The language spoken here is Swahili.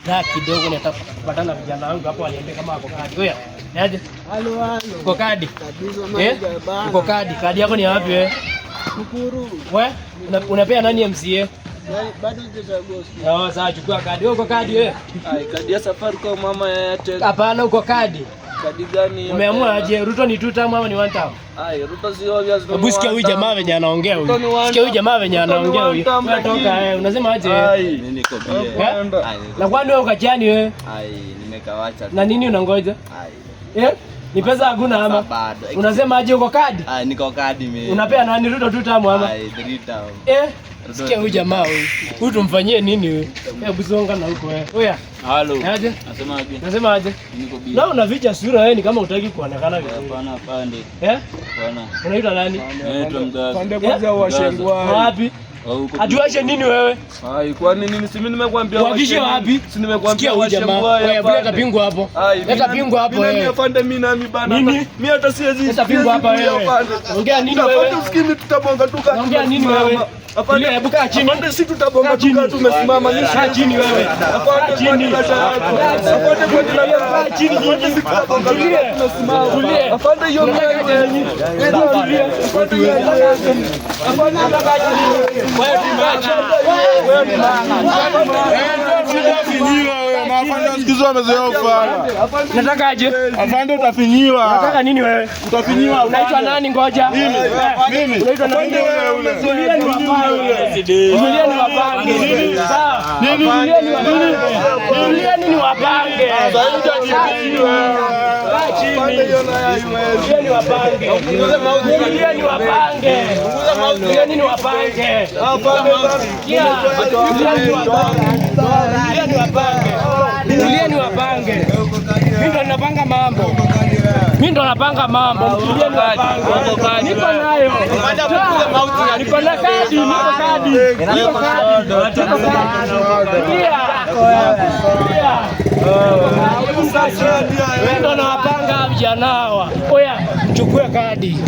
Na kidogo nitapatana vijana wangu hapo waniambie kama wako kadi. Oya, aje? Halo. Uko kadi? Kabisa mama. Uko kadi. Kadi yako ni wapi wewe? Shukuru. Wewe unapea nani MCA? Bado sijachagua. Sasa chukua kadi. Wewe uko kadi wewe? Kadi ya Safaricom mama ya Airtel. Hapana, uko kadi. Kadi gani? Umeamua aje? Ruto ni 2 term ama ni 1 term? Ruto si obvious. Hebu sikia huyu jamaa venye anaongea huyu. Sikia huyu jamaa venye anaongea huyu. Unatoka unasema aje? Mimi niko bia. Na kwani wewe ukachani wewe? Nimekawacha. Na nini unangoja? Ni pesa hakuna ama? Unasema aje uko kadi? Niko kadi mimi. Unapea nani Ruto 2 term ama? 3 term. Sikia huyu jamaa huyu. Huyu tumfanyie nini wewe? Hebu songa na huko wewe. Oya. Halo. Aje? Nasema aje? Niko bia. Na unaficha sura wewe ni kama hutaki kuonekana vizuri. Hapana pande. Bwana. Unaitwa nani? Naitwa Mgaza. Pande kwanza washengwa. Wapi? Ajuashe nini wewe? Kwa nini si mimi nimekuambia washe wapi? Si nimekuambia washengwa. Wewe leta pingu hapo. Leta pingu hapo wewe. Mimi afande mimi nami bana. Mimi hata siwezi. Leta pingu hapa wewe. Ongea nini wewe? Afande usikimi tutabonga tuka. Ongea nini wewe? Afande hebu kaa chini. Afande si tutabonga tuka tumesimama ni kaa chini wewe. Afande chini. Afande kwa nini kaa chini nyinyi tutabonga tumesimama. Tulie. Afande hiyo mimi. Tulie. Afande hiyo. Afande kaa chini. Nataka aje? Afande utafinyiwa. Nataka nini wewe? Utafinyiwa. Unaitwa nani ngoja? Mimi. Unaitwa nani wewe? Tulia ni wapange. Tulia ni wapange. Sawa. Tulia ni wapange. Tulia ni wapange. Tulia ni wapange. Tulia ni wapange. Tulia ni wapange. Tulia ni wapange. Mimi ndo napanga mambo. Mimi ndo napanga mambo. Tulia ni wapange. Niko nayo. Niko na kadi, niko kadi. Niko kadi. Tulia. Mimi ndo napanga vijana hawa. Oya, mchukue kadi.